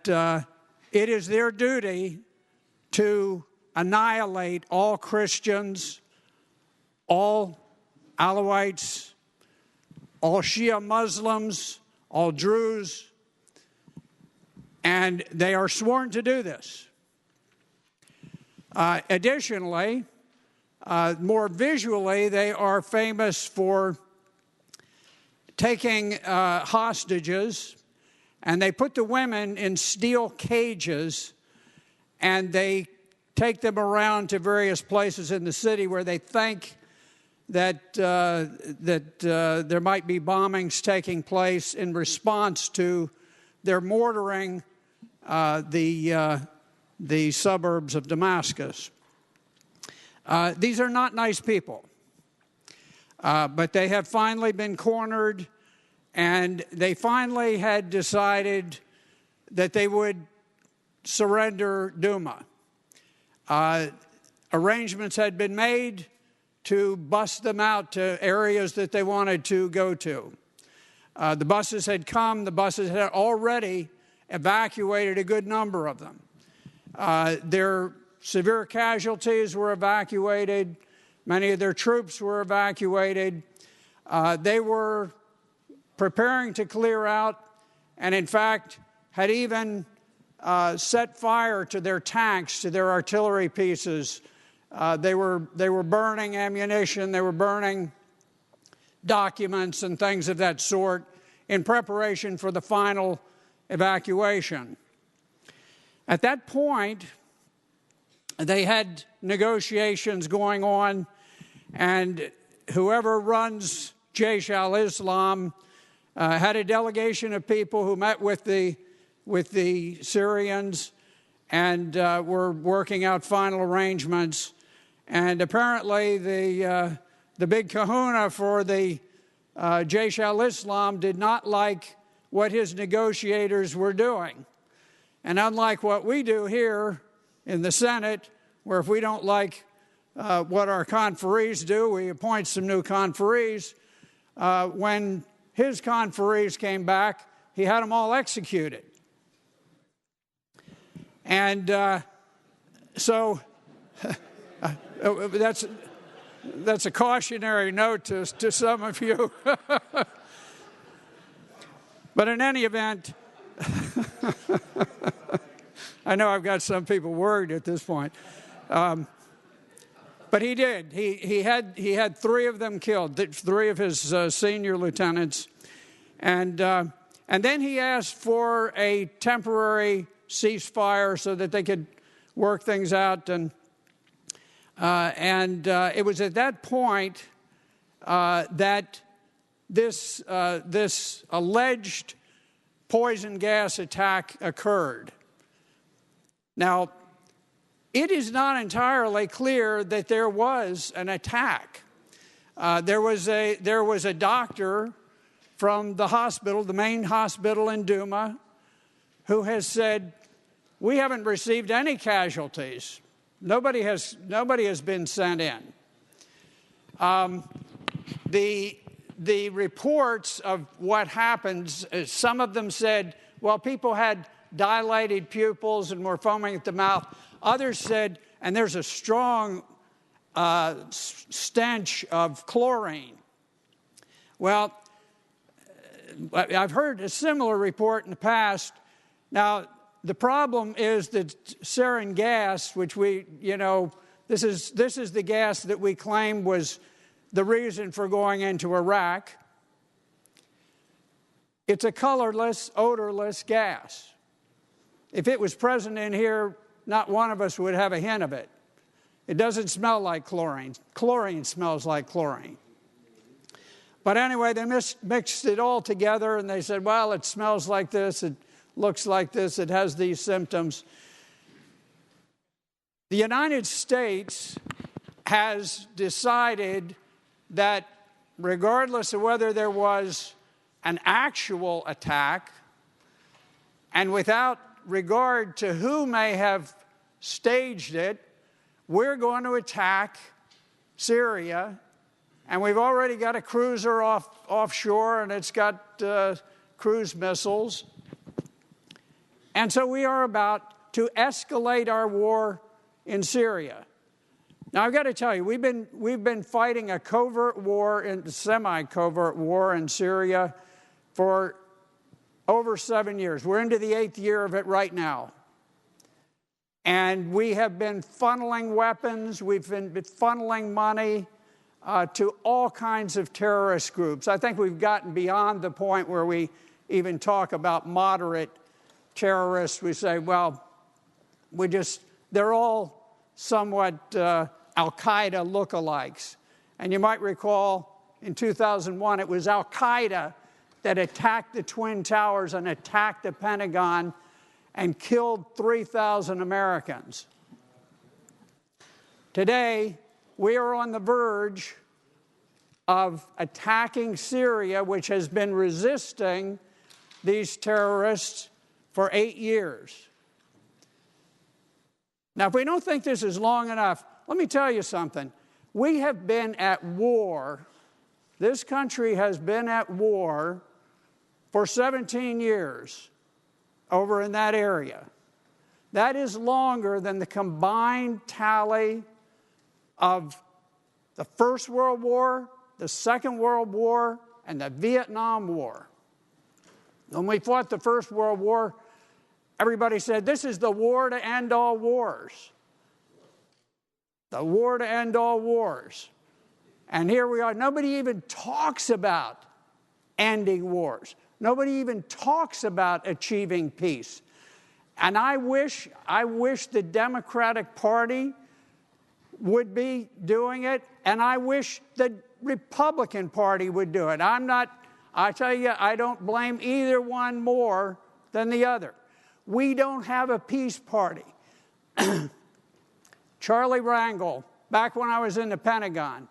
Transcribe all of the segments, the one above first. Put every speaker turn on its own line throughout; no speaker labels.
it is their duty to annihilate all Christians, all Alawites, all Shia Muslims, all Druze, and they are sworn to do this. Additionally, more visually, they are famous for taking hostages, and they put the women in steel cages, and they take them around to various places in the city where they think that there might be bombings taking place in response to their mortaring the suburbs of Damascus. These are not nice people, but they have finally been cornered, and they finally had decided that they would surrender Douma. Arrangements had been made to bus them out to areas that they wanted to go to. The buses had come. The buses had already evacuated a good number of them. Their severe casualties were evacuated. Many of their troops were evacuated. They were preparing to clear out, and in fact had even set fire to their tanks, to their artillery pieces. They were burning ammunition. They were burning documents and things of that sort in preparation for the final evacuation. At that point, they had negotiations going on, and whoever runs Jaish al-Islam had a delegation of people who met with the Syrians and were working out final arrangements. And apparently the big kahuna for the Jaish al-Islam did not like what his negotiators were doing. And unlike what we do here in the Senate, where if we don't like what our conferees do, we appoint some new conferees, when his conferees came back, he had them all executed. And so that's a cautionary note to some of you. But in any event, I know I've got some people worried at this point. But he did. He had 3 of them killed, 3 of his senior lieutenants. And then he asked for a temporary ceasefire so that they could work things out. And it was at that point that this alleged poison gas attack occurred. Now, it is not entirely clear that there was an attack. There was a doctor from the hospital, the main hospital in Douma, who has said, "We haven't received any casualties. Nobody has been sent in." The reports of what happens, some of them said, well, people had dilated pupils and were foaming at the mouth. Others said, and there's a strong stench of chlorine. Well, I've heard a similar report in the past. Now, the problem is that sarin gas, which this is the gas that we claim was the reason for going into Iraq. It's a colorless, odorless gas. If it was present in here, not one of us would have a hint of it. It doesn't smell like chlorine. Chlorine smells like chlorine. But anyway, they mixed it all together, and they said, well, it smells like this, it looks like this, it has these symptoms. The United States has decided that regardless of whether there was an actual attack, and without regard to who may have staged it, we're going to attack Syria. And we've already got a cruiser offshore, and it's got cruise missiles. And so we are about to escalate our war in Syria. Now, I've got to tell you, we've been fighting a covert war, semi-covert war in Syria for over 7 years. We're into the 8th year of it right now. And we have been funneling weapons, we've been funneling money to all kinds of terrorist groups. I think we've gotten beyond the point where we even talk about moderate terrorists. We say, well, they're all somewhat Al-Qaeda lookalikes. And you might recall in 2001, it was Al-Qaeda that attacked the Twin Towers and attacked the Pentagon and killed 3,000 Americans. Today, we are on the verge of attacking Syria, which has been resisting these terrorists for 8 years. Now, if we don't think this is long enough, let me tell you something. We have been at war. This country has been at war for 17 years over in that area. That is longer than the combined tally of the First World War, the Second World War, and the Vietnam War. When we fought the First World War, everybody said, this is the war to end all wars. The war to end all wars. And here we are. Nobody even talks about ending wars. Nobody even talks about achieving peace. And I wish the Democratic Party would be doing it, and I wish the Republican Party would do it. I tell you, I don't blame either one more than the other. We don't have a peace party. Charlie Rangel, back when I was in the Pentagon,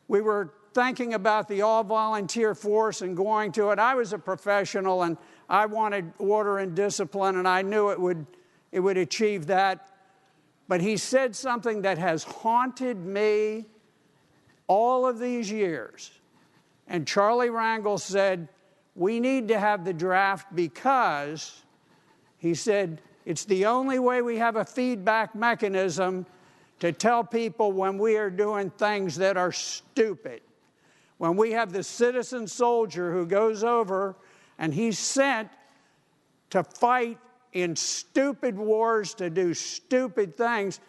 we were thinking about the all-volunteer force and going to it. I was a professional, and I wanted order and discipline, and I knew it would achieve that. But he said something that has haunted me all of these years. And Charlie Rangel said, we need to have the draft because, he said, it's the only way we have a feedback mechanism to tell people when we are doing things that are stupid. When we have the citizen soldier who goes over and he's sent to fight in stupid wars, to do stupid things,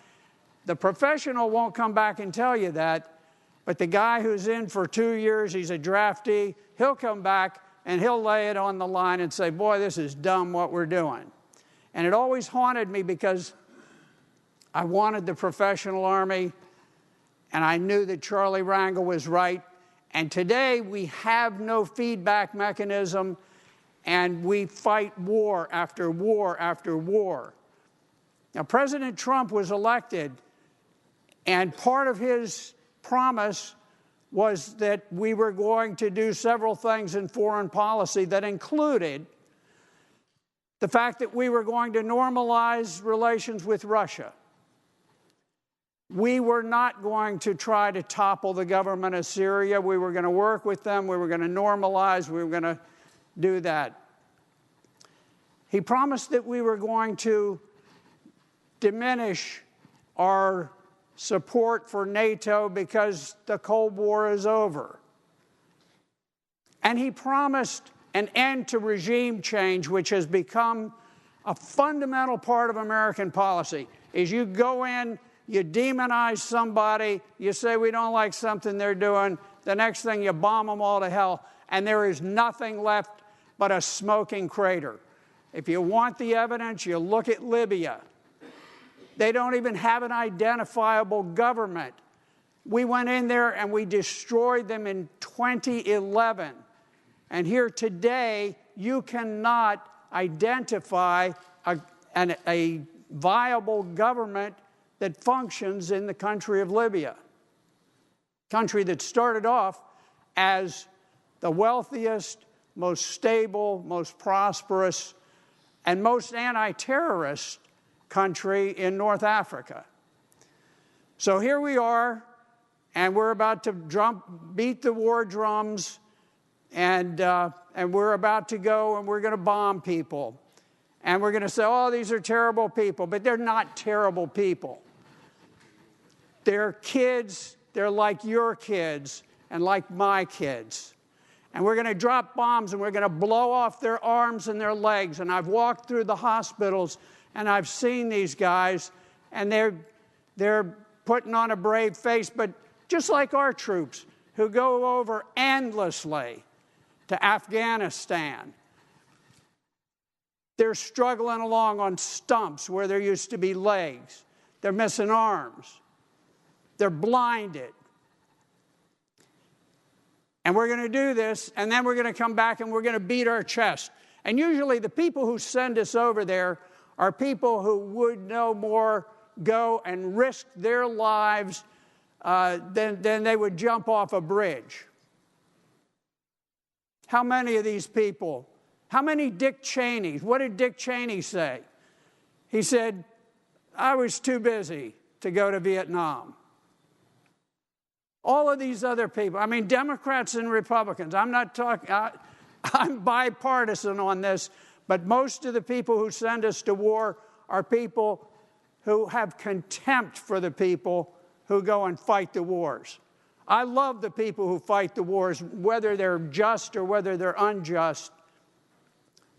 the professional won't come back and tell you that, but the guy who's in for 2 years, he's a draftee, he'll come back and he'll lay it on the line and say, boy, this is dumb what we're doing. And it always haunted me because I wanted the professional army, and I knew that Charlie Rangel was right. And today we have no feedback mechanism, and we fight war after war after war. Now, President Trump was elected, and part of his promise was that we were going to do several things in foreign policy that included the fact that we were going to normalize relations with Russia. We were not going to try to topple the government of Syria. We were going to work with them. We were going to normalize. We were going to do that. He promised that we were going to diminish our support for NATO because the Cold War is over. And he promised an end to regime change, which has become a fundamental part of American policy. Is you go in, you demonize somebody, you say we don't like something they're doing, the next thing you bomb them all to hell, and there is nothing left but a smoking crater. If you want the evidence, you look at Libya. They don't even have an identifiable government. We went in there and we destroyed them in 2011. And here today, you cannot identify a viable government that functions in the country of Libya, a country that started off as the wealthiest, most stable, most prosperous, and most anti-terrorist country in North Africa. So here we are, and we're about to beat the war drums, and we're about to go and we're going to bomb people. And we're going to say, oh, these are terrible people. But they're not terrible people. They're kids. They're like your kids and like my kids. And we're going to drop bombs and we're going to blow off their arms and their legs. And I've walked through the hospitals and I've seen these guys, and they're putting on a brave face, but just like our troops who go over endlessly to Afghanistan. They're struggling along on stumps where there used to be legs. They're missing arms. They're blinded. And we're going to do this, and then we're going to come back and we're going to beat our chest. And usually the people who send us over there are people who would no more go and risk their lives than they would jump off a bridge. How many of these people? How many Dick Cheneys? What did Dick Cheney say? He said, I was too busy to go to Vietnam. All of these other people, I mean, Democrats and Republicans, I'm not talking, I'm bipartisan on this, but most of the people who send us to war are people who have contempt for the people who go and fight the wars. I love the people who fight the wars, whether they're just or whether they're unjust.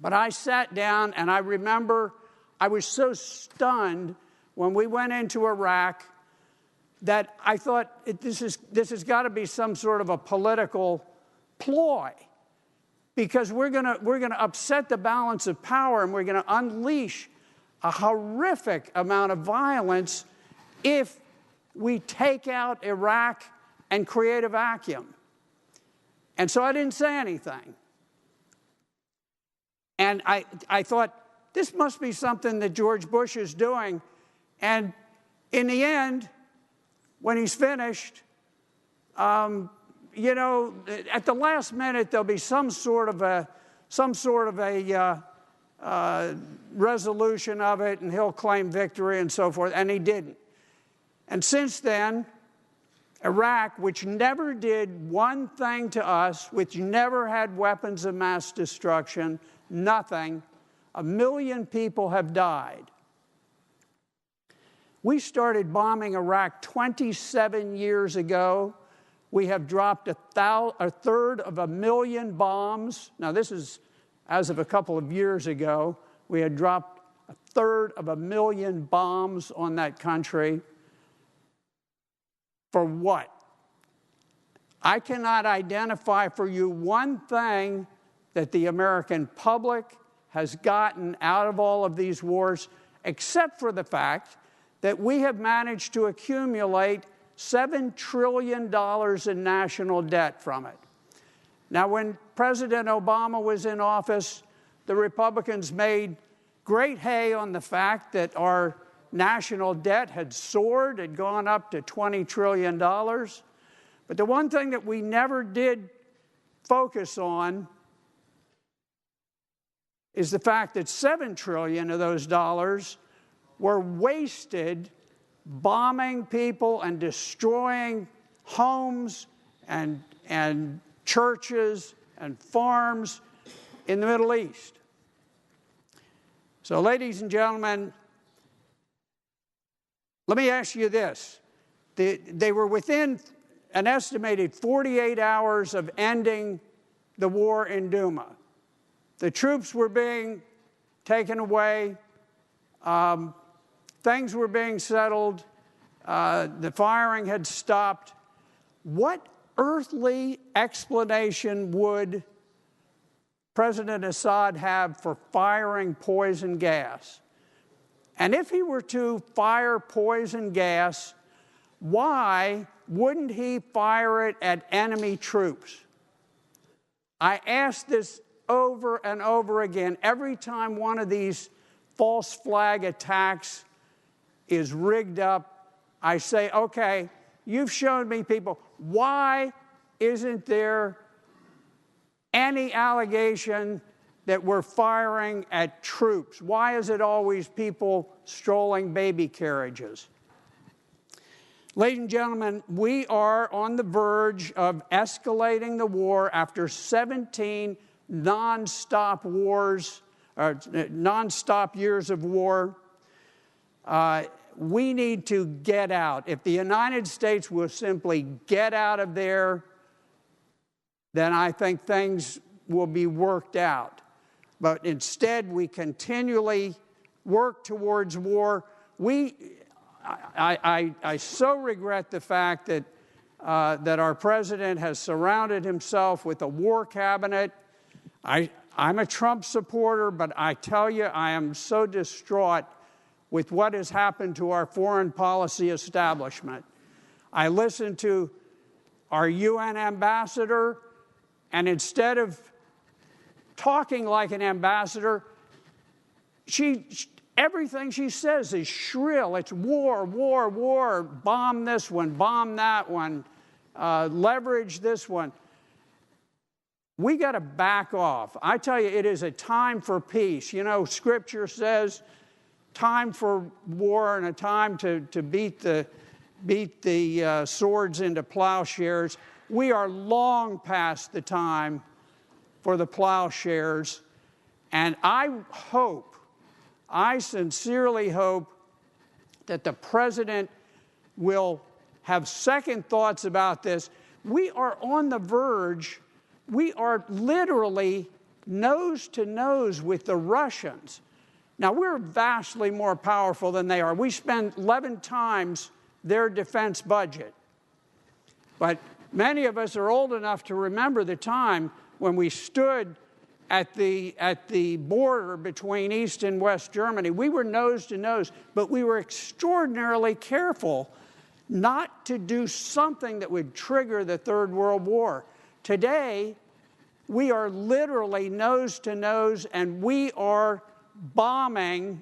But I sat down and I remember I was so stunned when we went into Iraq that I thought this has got to be some sort of a political ploy, because we're going to upset the balance of power and we're going to unleash a horrific amount of violence if we take out Iraq and create a vacuum. And so I didn't say anything. And I thought, this must be something that George Bush is doing. And in the end, when he's finished, you know, at the last minute, there'll be some sort of a resolution of it, and he'll claim victory and so forth, and he didn't. And since then, Iraq, which never did one thing to us, which never had weapons of mass destruction, nothing, 1 million people have died. We started bombing Iraq 27 years ago. We have dropped a third of 1 million bombs. Now, this is as of a couple of years ago. We had dropped a third of 1 million bombs on that country. For what? I cannot identify for you one thing that the American public has gotten out of all of these wars, except for the fact that we have managed to accumulate $7 trillion in national debt from it. Now, when President Obama was in office, the Republicans made great hay on the fact that our national debt had soared, had gone up to $20 trillion. But the one thing that we never did focus on is the fact that $7 trillion of those dollars were wasted bombing people and destroying homes and churches and farms in the Middle East. So, ladies and gentlemen, let me ask you this. They were within an estimated 48 hours of ending the war in Douma. The troops were being taken away. Things were being settled. The firing had stopped. What earthly explanation would President Assad have for firing poison gas? And if he were to fire poison gas, why wouldn't he fire it at enemy troops? I ask this over and over again. Every time one of these false flag attacks is rigged up, I say, okay, you've shown me people. Why isn't there any allegation that we're firing at troops? Why is it always people strolling baby carriages? Ladies and gentlemen, we are on the verge of escalating the war after 17 nonstop wars nonstop years of war. We need to get out. If the United States will simply get out of there, then I think things will be worked out. But instead, we continually work towards war. I so regret the fact that our president has surrounded himself with a war cabinet. I'm a Trump supporter, but I tell you, I am so distraught with what has happened to our foreign policy establishment. I listened to our UN ambassador, and instead of talking like an ambassador, everything she says is shrill. It's war, war, war, bomb this one, bomb that one, leverage this one. We got to back off. I tell you, it is a time for peace. You know, Scripture says time for war and a time to beat the swords into plowshares. We are long past the time for the plowshares, and I sincerely hope that the president will have second thoughts about this. We are on the verge. We are literally nose to nose with the Russians. Now, we're vastly more powerful than they are. We spend 11 times their defense budget. But many of us are old enough to remember the time when we stood at the border between East and West Germany. We were nose to nose, but we were extraordinarily careful not to do something that would trigger the Third World War. Today, we are literally nose to nose, and we are bombing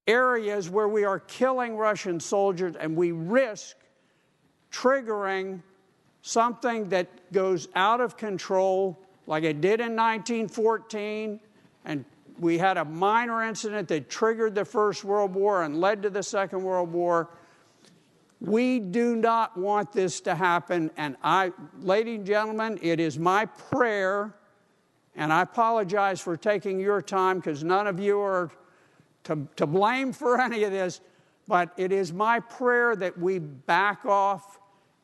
areas where we are killing Russian soldiers, and we risk triggering something that goes out of control like it did in 1914, and we had a minor incident that triggered the First World War and led to the Second World War. We do not want this to happen, and ladies and gentlemen, it is my prayer, and I apologize for taking your time because none of you are to blame for any of this, but it is my prayer that we back off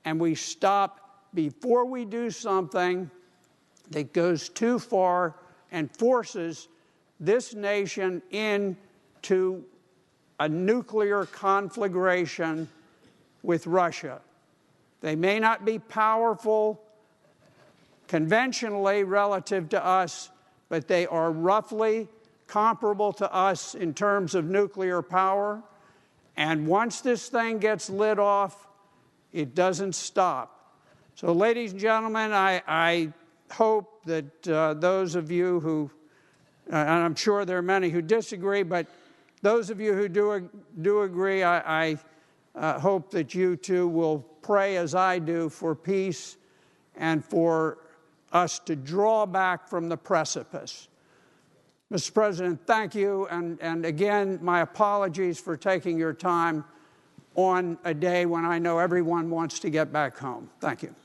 and we stop before we do something that goes too far and forces this nation into a nuclear conflagration with Russia. They may not be powerful conventionally relative to us, but they are roughly comparable to us in terms of nuclear power. And once this thing gets lit off, it doesn't stop. So, ladies and gentlemen, I hope that those of you who, and I'm sure there are many who disagree, but those of you who do agree, I hope that you too will pray as I do for peace and for us to draw back from the precipice. Mr. President, thank you, and again, my apologies for taking your time on a day when I know everyone wants to get back home. Thank you.